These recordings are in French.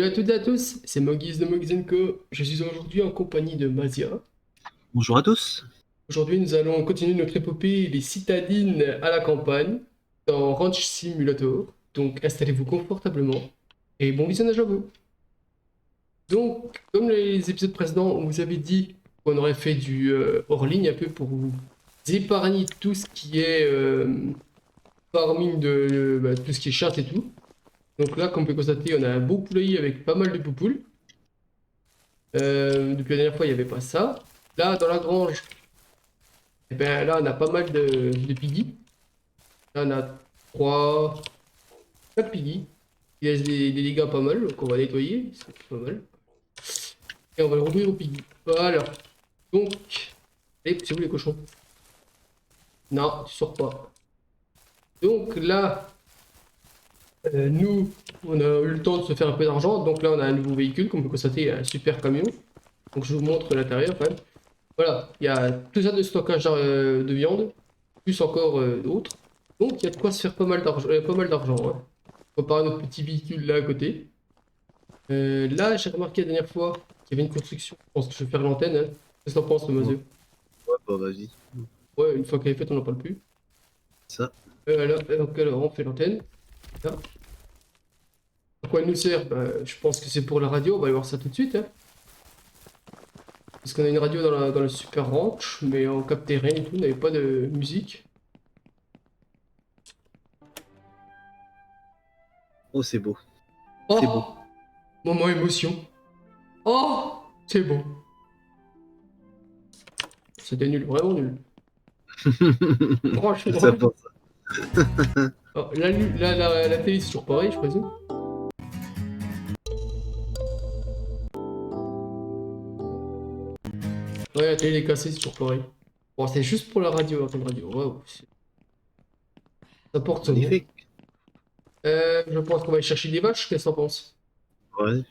Salut à toutes et à tous, c'est Mogis de Mogis Co. Je suis aujourd'hui en compagnie de Mazia. Bonjour à tous. Aujourd'hui, nous allons continuer notre épopée Les citadines à la campagne dans Ranch Simulator. Donc, installez-vous confortablement et bon visionnage à vous. Donc, comme les épisodes précédents, on vous avait dit qu'on aurait fait du hors ligne un peu pour vous épargner tout ce qui est farming de tout ce qui est chasse et tout. Donc là, comme vous pouvez constater, on a un beau poulailler avec pas mal de poupoules. Depuis la dernière fois, il n'y avait pas ça. Là, dans la grange, eh ben, là, on a pas mal de piggy. Là, on a 3, 4 piggy. Il laisse des dégâts pas mal, donc on va nettoyer. C'est pas mal. Et on va le rouvrir au piggy. Voilà. Donc, allez, c'est où les cochons? Non, tu sors pas. Donc là, nous, on a eu le temps de se faire un peu d'argent. Donc là, on a un nouveau véhicule, comme vous pouvez constater, un super camion. Donc je vous montre l'intérieur quand même. Voilà, il y a tout ça de stockage de viande, plus encore d'autres. Donc il y a de quoi se faire pas mal d'argent. Hein. Comparé à notre petit véhicule là à côté. Là, j'ai remarqué la dernière fois qu'il y avait une construction. Je pense que je vais faire l'antenne. Hein. Qu'est-ce que t'en penses, le Ouais, Mazeux? ouais, bah vas-y. Ouais, une fois qu'elle est faite, on n'en parle plus. Ça. Donc, alors, on fait l'antenne. Là. À quoi elle nous sert? Bah, je pense que c'est pour la radio, on va aller voir ça tout de suite. Hein. Parce qu'on a une radio dans le super ranch, mais on captait rien et tout, on n'avait pas de musique. Oh, c'est beau. C'est beau. Oh! Moment émotion. Oh! C'est bon. C'était nul, vraiment nul. Franchement. Ça pour ça. Oh, la télé, c'est toujours pareil, je présume. Ouais, la télé est cassée, c'est toujours pareil. Bon, c'est juste pour la radio, la radio. Waouh. Ça porte son nom. Magnifique. Je pense qu'on va aller chercher des vaches, qu'est-ce que t'en penses? Ouais.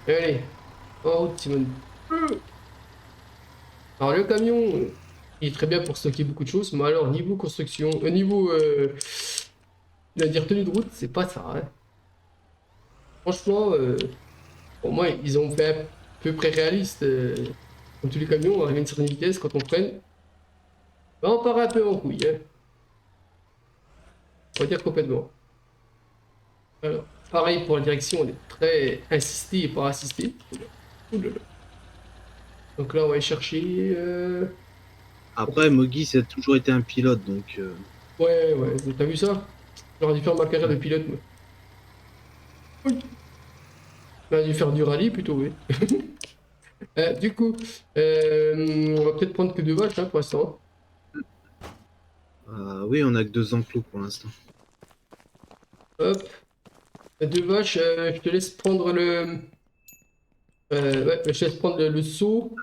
Allez. En route, Simone. Alors, le camion, il est très bien pour stocker beaucoup de choses, mais alors, niveau construction, niveau, je vais dire tenue de route, c'est pas ça. Hein. Franchement, pour moi, ils ont fait à peu près réaliste. Comme tous les camions, arrivé à une certaine vitesse, quand on freine, ben, on part un peu en couille. Hein. On va dire complètement. Alors, pareil pour la direction, on est très insisté et pas assisté. Ouh là là. Donc là, on va aller chercher. Après, Mogis a toujours été un pilote, donc Ouais, ouais, t'as vu ça? J'aurais dû faire ma carrière de ouais. pilote, moi. Oui. J'aurais dû faire du rallye plutôt, oui. Du coup, on va peut-être prendre que deux vaches hein, pour l'instant. Oui, on a que deux enclos pour l'instant. Hop, deux vaches, je te laisse prendre le. Ouais, je te laisse prendre le seau.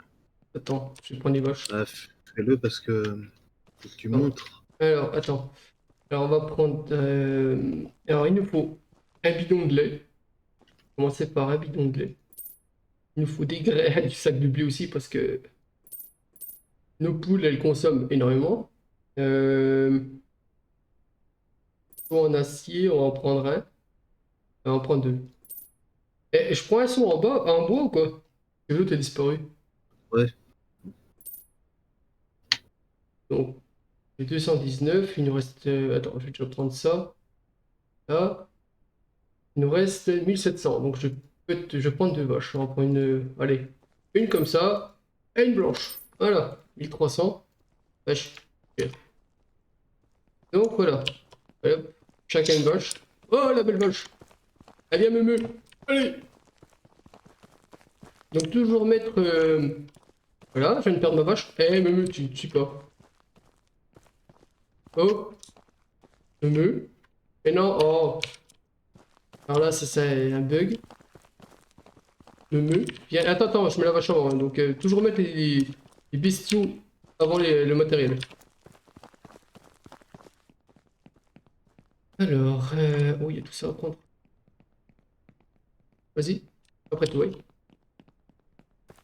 Attends, je vais prendre les vaches. Bah, fais-le parce que faut que tu Attends. montres. Alors, attends. Alors, on va prendre. Alors, il nous faut un bidon de lait. Commencer par un bidon de lait. Il nous faut des graines, du sac de blé aussi parce que nos poules, elles consomment énormément. Euh, Seau en acier, on va en prendre un. On va en prendre deux. Et je prends un seau en bas, en bois ou quoi? Et l'autre a disparu. Ouais. Donc, les 219, il nous reste. Attends, je vais déjà prendre ça. Là, il nous reste 1700. Donc, je vais prendre deux vaches. On va prendre une. Allez, une comme ça et une blanche. Voilà, 1300. Vache. Ok. Donc, voilà. Hop, chacun une vache. Oh, la belle vache. Elle vient me allez! Donc toujours mettre... Voilà, je viens de perdre ma vache. Eh, me tu ne suis pas. Oh, me et non, oh. Alors là, ça c'est un bug. Viens, attends, attends, je mets la vache avant. Hein. Donc toujours mettre les bestiaux avant le matériel. Alors, oh, il y a tout ça à prendre. Vas-y, après toi. Oui.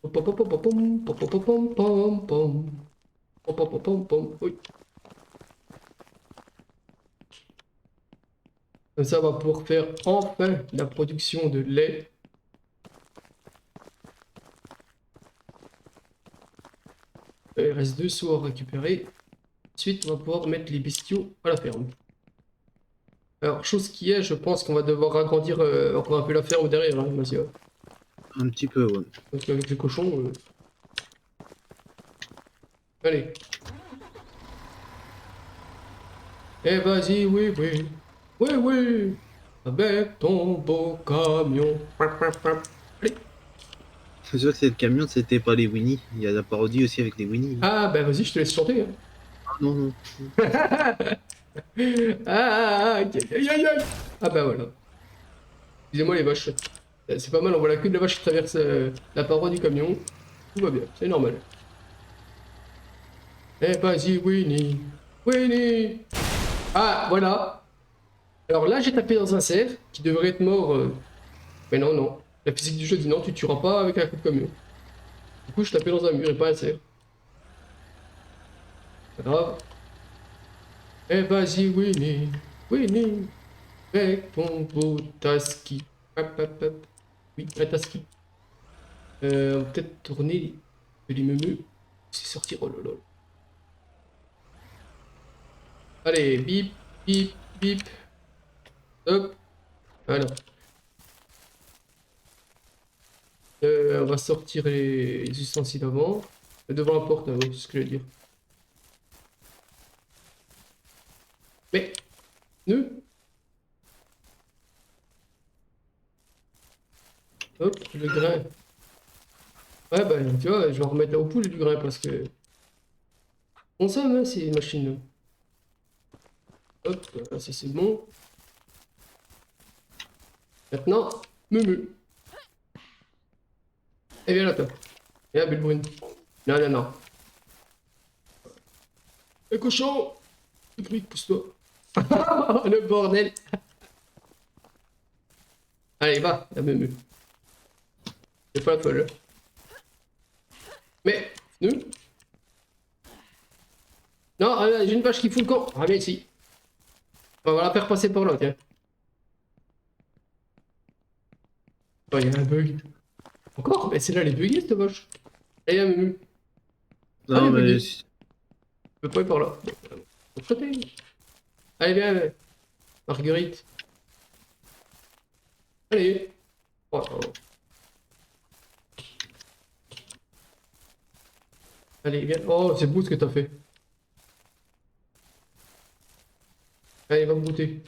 Pom, pom, pom, pom, pom, pom, pom, pom, pom, pom, pom. Pom, pom, pom, pom, pom. Oui. Comme ça, on va pouvoir faire enfin la production de lait. Il reste 2 seaux à récupérer. Ensuite, on va pouvoir mettre les bestiaux à la ferme. Alors, chose qui est, je pense qu'on va devoir agrandir encore un peu la ferme derrière, hein, Masia. Un petit peu, ouais. Parce qu'avec les cochons... Allez. Eh vas-y, oui, oui. Oui, oui. Avec ton beau camion. Allez. C'est sûr que c'est le camion, c'était pas les Winnie. Il y a la parodie aussi avec les Winnie. Ah, bah vas-y, je te laisse chanter. Hein. Ah non, non. Aïe, aïe, aïe, aïe. Ah bah voilà. Excusez-moi les vaches. C'est pas mal, on voit la queue de la vache qui traverse la paroi du camion. Tout va bien, c'est normal. Eh vas-y, Winnie. Winnie. Ah, voilà. Alors là, j'ai tapé dans un cerf qui devrait être mort. Mais non, non. La physique du jeu dit non, tu tueras pas avec un coup de camion. Du coup, je tapais dans un mur et pas un cerf. Pas grave. Eh vas-y, Winnie. Winnie. Avec ton beau taski. Hop, hop, hop. Oui, un taski. On va peut-être tourner les meumeux. C'est sorti, oh lolo. Allez, bip, bip, bip. Hop. Voilà. On va sortir les ustensiles avant. Devant la porte, c'est ce que je veux dire. Mais, nœud. Hop, le grain. Ouais, bah, tu vois, je vais en remettre là au poule du grain parce que. On somme, hein, ces machines-là. Hop, ça c'est bon. Maintenant, meumeux. Et viens là, toi. Viens, belle brune. Non, non, non. Le cochon! Le brique, pousse-toi. Le bordel. Allez, va, la meumeux. C'est pas la folle. Mais, nous. Non, j'ai une vache qui fout le camp. Ah, mais si. On va la faire passer par là, tiens. Oh, il y a un bug. Encore? Mais c'est là, elle est buggée, cette vache. Allez, la meumeux. Ah, elle Non, est mais buggée. Je peux pas aller par là. Faut sauter. Allez, viens, Marguerite. Allez. Oh, oh. Allez, viens. Oh, c'est beau ce que t'as fait. Allez, va me goûter.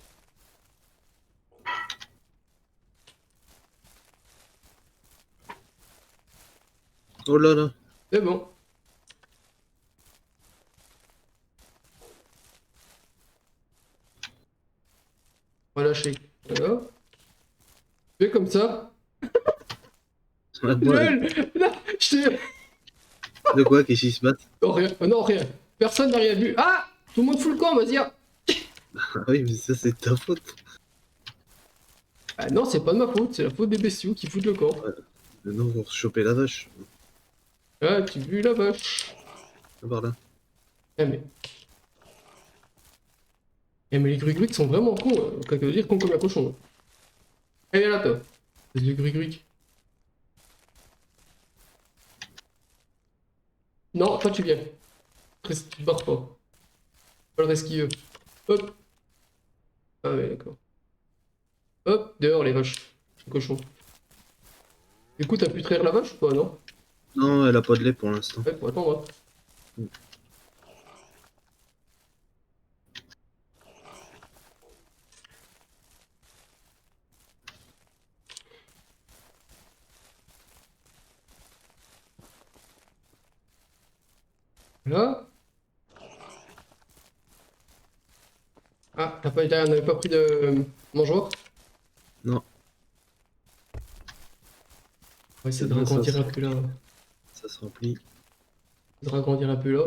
oh là là. C'est bon. On va lâcher. Voilà. Fais comme ça. Ouais, Lol. Non, je t'ai... de quoi? Qu'est-ce qui se passe? Non, rien. Non, rien. Personne n'a rien vu. Ah! Tout le monde fout le camp, vas-y. Ah, Ah oui, mais ça, c'est ta faute. ah non, c'est pas de ma faute. C'est la faute des bestiaux qui foutent le camp. Mais non, pour choper la vache. Ah, tu vu la vache. Par là. Ah, mais... Eh, mais les grugrucs sont vraiment cons. Hein. Quelque chose dire cons comme un cochon. Allez, là, toi. Les grugrucs. Non, toi, tu viens. Reste, tu te barres pas. Pas le resquilleux. Hop. Ah, ouais, d'accord. Hop, dehors, les vaches. Les cochons. Du coup, t'as pu traire la vache ou pas, non? Non, elle a pas de lait pour l'instant. Ouais, faut attendre. Hein. Là. Ah, on n'avait pas pris de mangeoire? Non, On va essayer de non, ragrandir un peu là. ça se remplit. De ragrandir un peu là.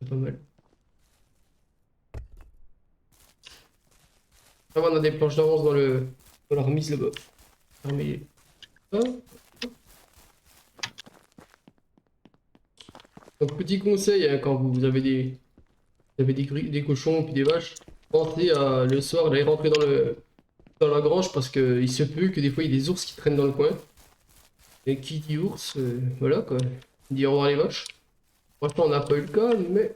C'est pas mal. Ça va, on a des planches d'avance dans la remise là-bas. Fermez. Ah. Donc, petit conseil, hein, quand vous avez des cochons puis des vaches, pensez à le soir d'aller rentrer dans la grange parce que il se peut que des fois il y ait des ours qui traînent dans le coin. Et qui dit ours, voilà quoi. Il dit au revoir les vaches. Franchement, on n'a pas eu le cas, mais ça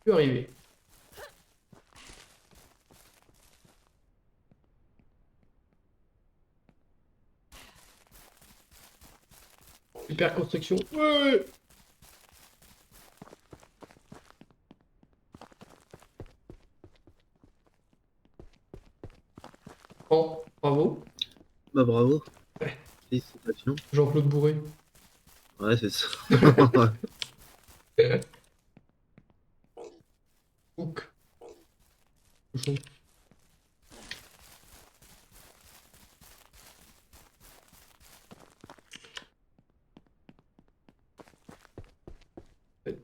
peut arriver. Super construction. Ouais. Oh, bravo. Bah bravo. Ouais. Félicitations. Jean-Claude Bourré. Ouais, c'est ça. Hook. Cochon.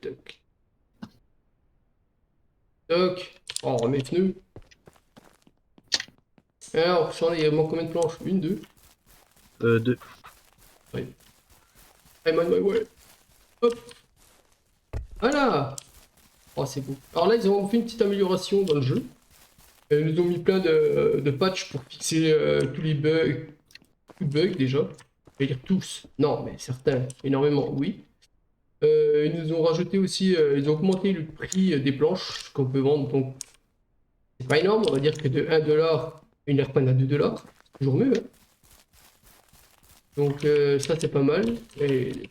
Toc. Toc. Oh, mes pneus. Alors, j'en ai, il manque combien de planches? Une, deux. 2. I'm on my way. Hop. Voilà. Oh, c'est beau. Alors là, ils ont fait une petite amélioration dans le jeu. Ils nous ont mis plein de patchs pour fixer tous les bugs. Tous les bugs déjà. Je vais dire tous. Non, mais certains. Énormément, oui. Ils nous ont rajouté aussi, ils ont augmenté le prix des planches qu'on peut vendre. Donc, c'est pas énorme. On va dire que de 1$, une airpan à 2$. C'est toujours mieux, hein. Donc, ça, c'est pas mal. Et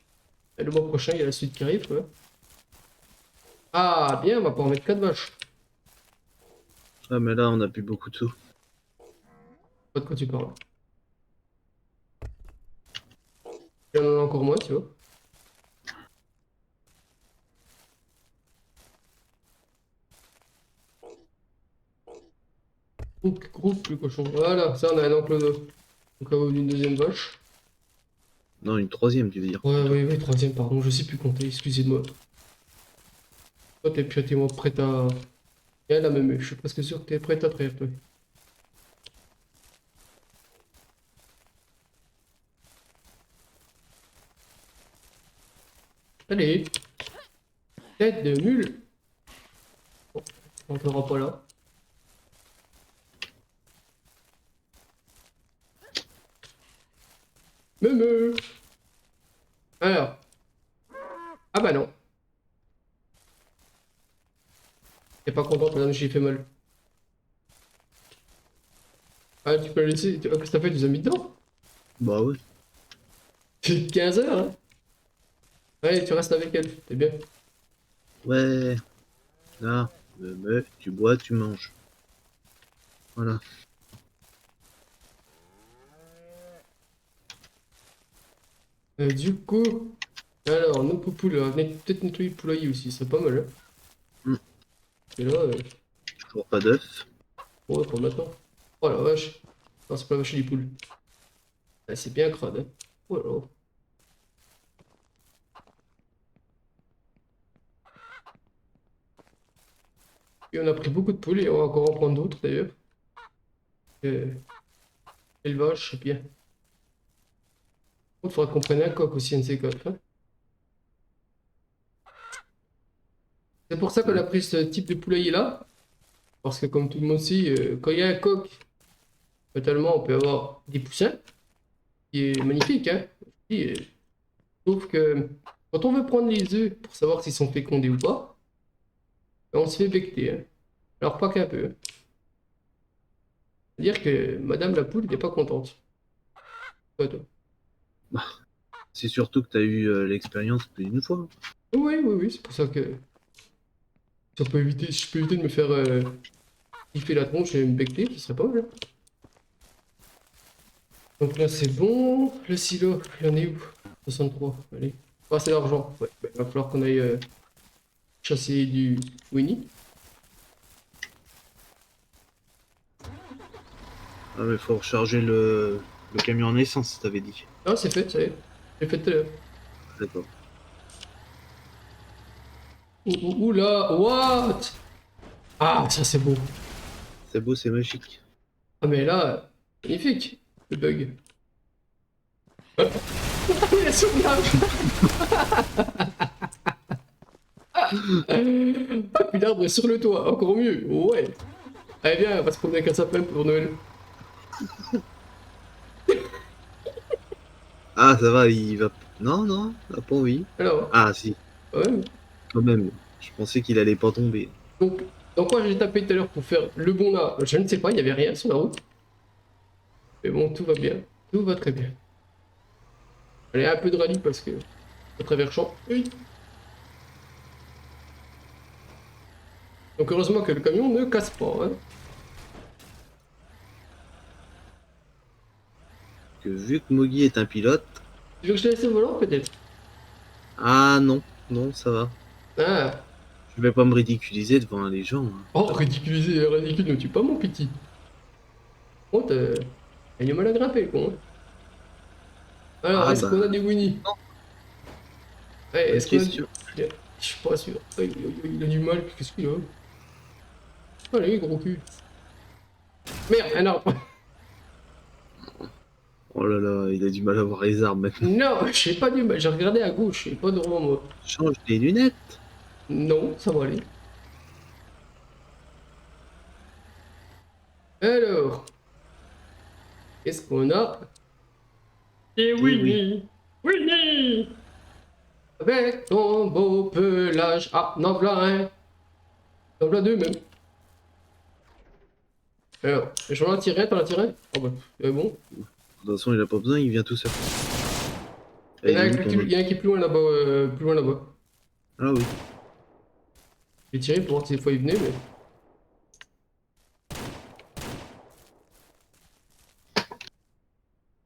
le mois prochain, il y a la suite qui arrive, quoi. Ah, bien, on va pouvoir mettre 4 vaches. Ah, mais là, on a plus beaucoup de sous. Pas de quoi tu parles. Il y en a encore moins, tu vois. Groupe le cochon. Voilà, ça, on a un enclos au cas où d'une deuxième vache. Non, une troisième, tu veux dire. Ouais, ouais, ouais, troisième, pardon, je sais plus compter, excusez-moi. Toi, t'es moi prête à. Et elle a même, je suis presque sûr que t'es prête à traire, toi. Allez, tête de mule. Bon, on rentrera pas là. Meme. Alors. Ah bah non. T'es pas contente, madame, j'ai fait mal. Ah, tu peux la laisser. Qu'est-ce que t'as fait? Tu les as mis dedans? Bah oui. C'est 15 heures, hein. Ouais, tu restes avec elle, t'es bien. Ouais. Là, tu bois, tu manges. Voilà. Du coup, alors, nos poupoules, peut-être nettoyer le poulailler aussi, c'est pas mal, hein. Mm. Et là, Toujours pas d'œufs. ouais, pour maintenant. Oh la vache. Non, c'est pas la vache, les poules. Ah, c'est bien crade, hein. Oh là là. Et on a pris beaucoup de poules et on va encore en prendre d'autres d'ailleurs. Euh, Élevage, c'est bien. Il faudra qu'on prenne un coq aussi, NC4, hein. C'est pour ça qu'on a Ouais. pris ce type de poulailler là. Parce que comme tout le monde sait, quand il y a un coq, totalement, on peut avoir des poussins. Qui est magnifique, hein. Et, sauf que quand on veut prendre les œufs pour savoir s'ils sont fécondés ou pas, ben, on se fait becter, hein. Alors pas qu'un peu, hein. C'est-à-dire que Madame la poule n'est pas contente. Toi, toi. C'est surtout que tu as eu l'expérience plus d'une fois. Oui, oui, oui, c'est pour ça que si on peut éviter, si je peux éviter de me faire kiffer la tronche et me becter, ce serait pas mal, hein. Donc là, c'est bon. Le silo, il y en est où? 63, allez. Ah, c'est l'argent. Ouais, ben, il va falloir qu'on aille chasser du Winnie. Ah, mais faut recharger le camion en essence, t'avais dit. Ah, c'est fait, ça y est. J'ai fait tout à l'heure. D'accord. Oula, what? Ah, ça c'est beau. C'est beau, c'est magique. Ah, mais là, magnifique, le bug. Il est sous. Ah, puis l'arbre est sur le toit, encore mieux. Ouais. Allez, viens, on va se promener avec un sapin pour Noël. Ah, ça va, il va. Non, non, il a pas envie. Alors, Ah, si, ouais. quand même. Je pensais qu'il allait pas tomber. Donc, dans quoi j'ai tapé tout à l'heure pour faire le bon là? Je ne sais pas, il n'y avait rien sur la route. Mais bon, tout va bien. Tout va très bien. Allez, un peu de rallye parce que à travers champ. Oui. Donc, heureusement que le camion ne casse pas. Hein. Que vu que Mogi est un pilote. Tu veux que je te laisse le volant peut-être? Ah, non, non, ça va. Ah. Je vais pas me ridiculiser devant les gens, hein. Oh, ridiculiser, ridicule ne tue pas mon petit. Par contre, il a du mal à grimper, le con. Hein. Alors, Ah, est-ce qu'on a bah, des Winnie? Ouais, bonne est-ce qu'on a question. du... Je suis pas sûr. Il a du mal, qu'est-ce qu'il a? Allez, gros cul. Merde, un arbre. Oh là là, il a du mal à voir les arbres maintenant. Non, j'ai pas du mal. J'ai regardé à gauche, et pas devant moi. Change les lunettes. Non, ça va aller. Alors, qu'est-ce qu'on a? Et Et oui. Winnie! Winnie! Avec ton beau pelage. Ah, non, voilà un. Non, voilà deux même. Alors, j'en ai tiré, t'en as tiré? Oh bah, c'est bon. De toute façon, il a pas besoin, il vient tout seul. Il y Et en a il est un où ton autre? il y en a un qui est plus loin là-bas. Plus loin là-bas. Ah oui. J'ai tiré pour voir si des fois il venait, mais.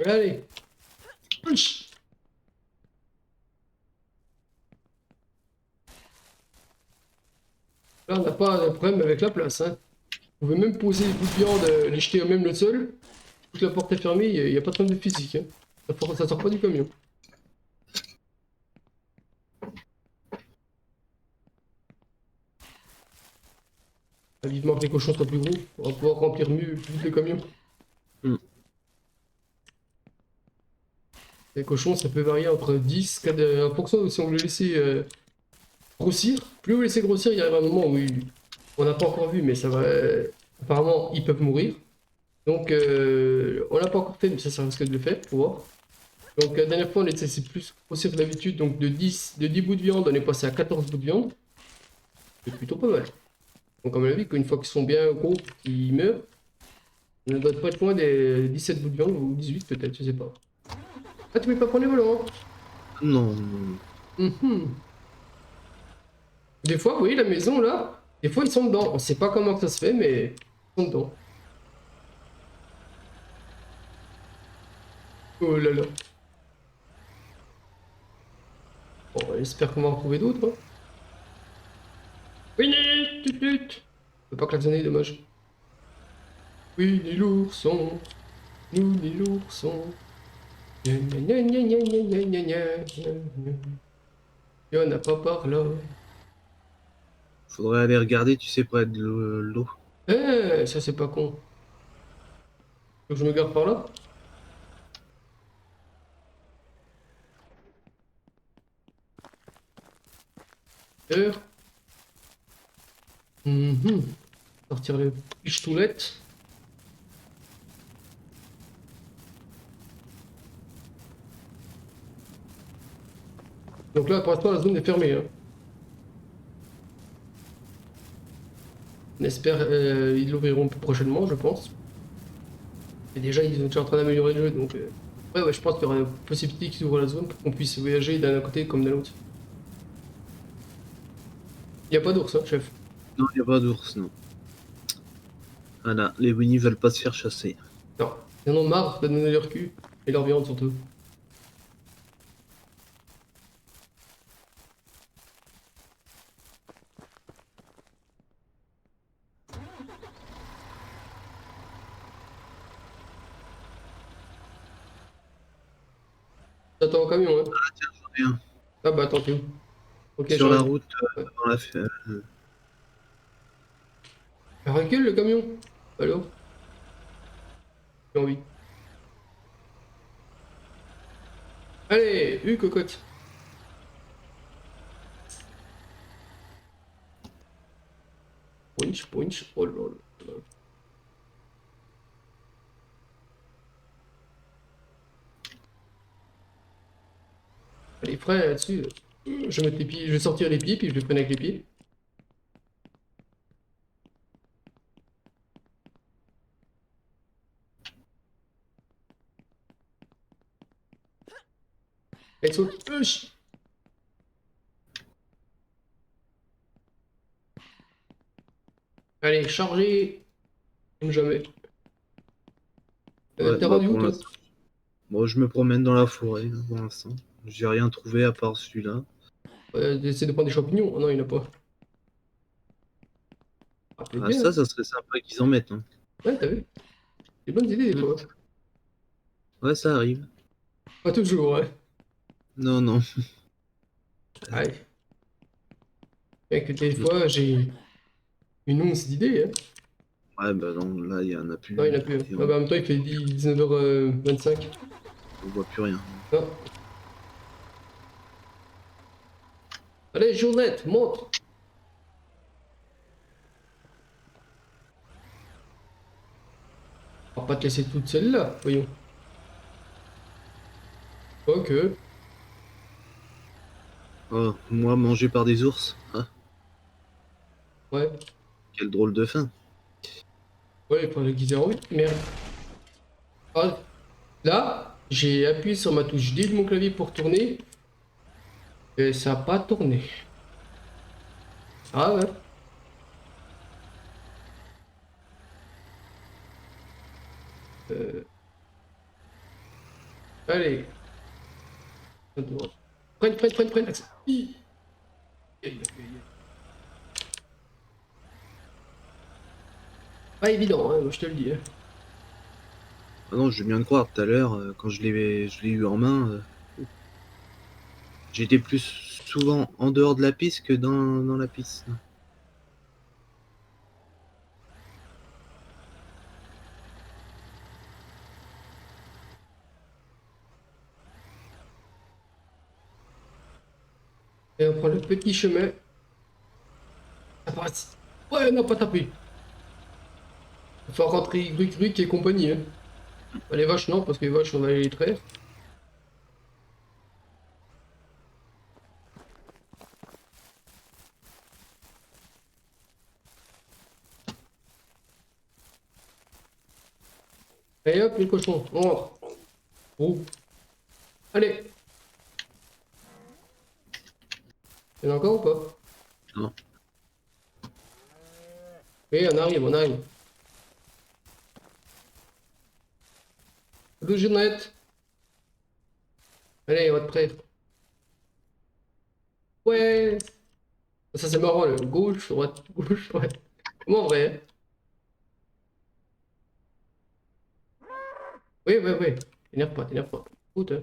Allez! Punch. Là, on n'a pas de problème avec la place. Hein. Vous pouvez même poser les bouts de viande, les jeter à même le sol. Toute la porte est fermée, il n'y a pas de problème de physique. Hein. Ça sort pas du camion. Ah, vivement que les cochons soient plus gros. On va pouvoir remplir mieux plus vite le camion. Hmm. Les cochons, ça peut varier entre 10, 4, en fonction de si on le laissait grossir. Plus vous laissez grossir, il y arrive un moment où on n'a pas encore vu, mais ça va. Apparemment, ils peuvent mourir. Donc, on l'a pas encore fait, mais ça risque de le faire, pour voir. Donc, la dernière fois, on était laissé plus grossir que d'habitude. Donc, de 10 bouts de viande, on est passé à 14 bouts de viande. C'est plutôt pas mal. Donc, à mon avis, qu'une fois qu'ils sont bien gros, qu'ils meurent, on ne doit pas être loin des 17 bouts de viande, ou 18 peut-être, je sais pas. Ah, tu peux pas prendre les volants, hein. Non, non. Mhm. Des fois, vous voyez, la maison, là, des fois, ils sont dedans. On sait pas comment que ça se fait, mais ils sont dedans. Oh là là. Bon, j'espère qu'on va en trouver d'autres. Hein. Winnie, tut tut. Je peux pas klaxonner, dommage. Winnie l'ourson, nous ni l'ourson. Gna gna gna gna gna gna gna gna gna gna. Y'en a pas par là. Faudrait aller regarder, tu sais, près de l'eau. Eh, ça c'est pas con. Faut que je me garde par là? Heure. Sortir le pistoulette. Donc là, pour l'instant, la zone est fermée. Hein. On espère ils l'ouvriront plus prochainement, je pense. Et déjà, ils sont déjà en train d'améliorer le jeu, donc... ouais, je pense qu'il y aura une possibilité qu'ils ouvrent la zone pour qu'on puisse voyager d'un côté comme de l'autre. Il n'y a pas d'ours, hein, chef. Non, il n'y a pas d'ours, non. Voilà, les Winnie veulent pas se faire chasser. Non. Ils en ont marre de donner leur cul. Et leur viande, surtout. T'attends au camion, hein. Rien. Ah bah attends, t'es où? Ok, Sur la j'arrive. route, Ouais. dans la... Ah, recule le camion. Allô? J'ai envie. Allez, cocotte. Punch, punch. Oh là là. Allez, frère, là-dessus. Je vais mettre les pieds, je vais sortir les pieds, puis je vais freiner avec les pieds. Elle saute. Allez, chargez. Comme jamais. Ouais, T'es bah rendu où, pour toi? l'instant. Bon, je me promène dans la forêt là, pour l'instant. J'ai rien trouvé à part celui-là. Essaie de prendre des champignons. Oh non, il n'y en a pas. Ah, peut-être Ah, bien, hein. ça serait sympa qu'ils en mettent. Hein. Ouais, t'as vu? Des bonnes idées, des Mm. fois. Ouais, ça arrive. Pas toujours, ouais. Non, non. Ouais. Bien que des fois, j'ai une once d'idées, hein. Ouais, bah non, là, il y en a Non, il n'y plus. en a plus. Et Ah bah, en même temps, il fait 19h25. on voit plus rien. Non. Allez, Journette, monte! On va pas te laisser toute seule là, voyons. Ok. Oh, moi, mangé par des ours. Ah, Ouais. quelle drôle de fin. Ouais, il prend le guisé en oui. Merde. Ah, là, j'ai appuyé sur ma touche D de mon clavier pour tourner. Et ça n'a pas tourné. Ah ouais. Euh, allez. Prenne, prenne, prenne, prenne. Axel. Aïe, aïe, aïe. Pas évident, hein, moi je te le dis, hein. Ah non, je viens de croire tout à l'heure, quand je l'ai eu en main, j'étais plus souvent en dehors de la piste que dans la piste. Et on prend le petit chemin. Ça passe. Ouais, on n'a pas tapé. Il faut rentrer Gruc Gruc et compagnie, hein. Bah, les vaches, non, parce que les vaches, on va les traire. Et hop, les cochons, on rentre. Oh. Allez. Il y en a encore ou pas? Non. Oui, on arrive, on arrive. Salut, Jeannette. Allez, on va te traire. Ouais. Ça, c'est marrant, le gauche, droite, gauche, ouais. Comment en vrai, hein? Oui, ouais, ouais. T'énerve pas, t'énerve pas. Écoute, hein.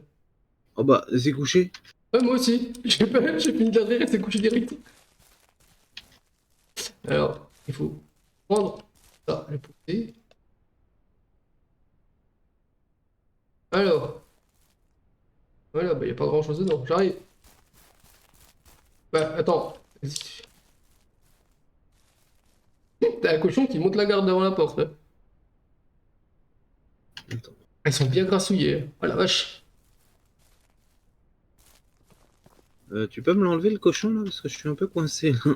Oh bah, c'est couché. Ouais, moi aussi. J'ai fini de la rire et c'est couché direct. Alors, il faut prendre ça, le pousser. Alors, voilà, bah, y a pas grand chose dedans. J'arrive. Bah, attends. T'as un cochon qui monte la garde devant la porte, hein. Attends. Elles sont bien grassouillées, hein. Oh la vache. Tu peux me l'enlever le cochon là parce que je suis un peu coincé là.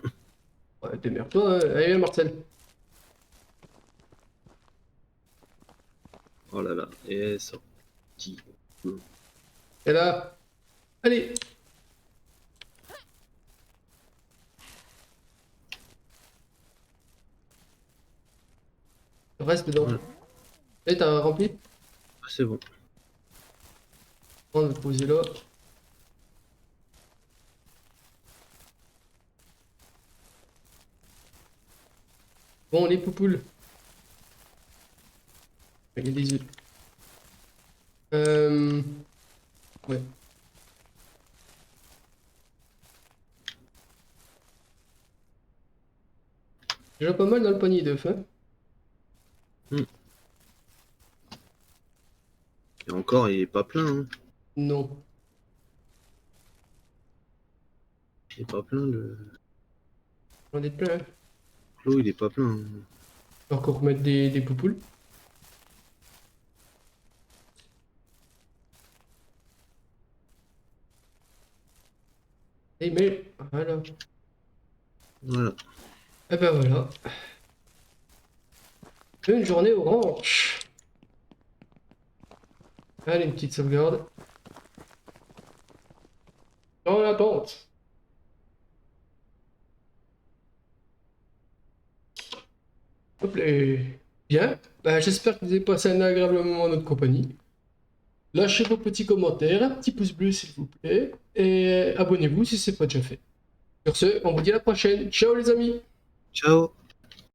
Ouais, démerde-toi, hein. Allez, viens, Marcel. Oh là là, et sorti. Et là, allez. Reste dedans. Voilà. Et t'as rempli? Ah, c'est bon. On va le poser là. Bon, les poupoules. Il y a des œufs. Ouais. Déjà pas mal dans le panier d'œufs, hein. Hmm. Et encore, il est pas plein. Hein. Non. Il est pas plein le. J'en ai plein, hein. L'eau, il est pas plein. On va encore remettre des poupoules. Et mais voilà. Voilà. Et ben voilà. Une journée au ranch. Allez, une petite sauvegarde. Dans l'attente. Hop là. Bien. Bah, j'espère que vous avez passé un agréable moment en notre compagnie. Lâchez vos petits commentaires, un petit pouce bleu s'il vous plaît, et abonnez-vous si ce n'est pas déjà fait. Sur ce, on vous dit à la prochaine. Ciao les amis! Ciao.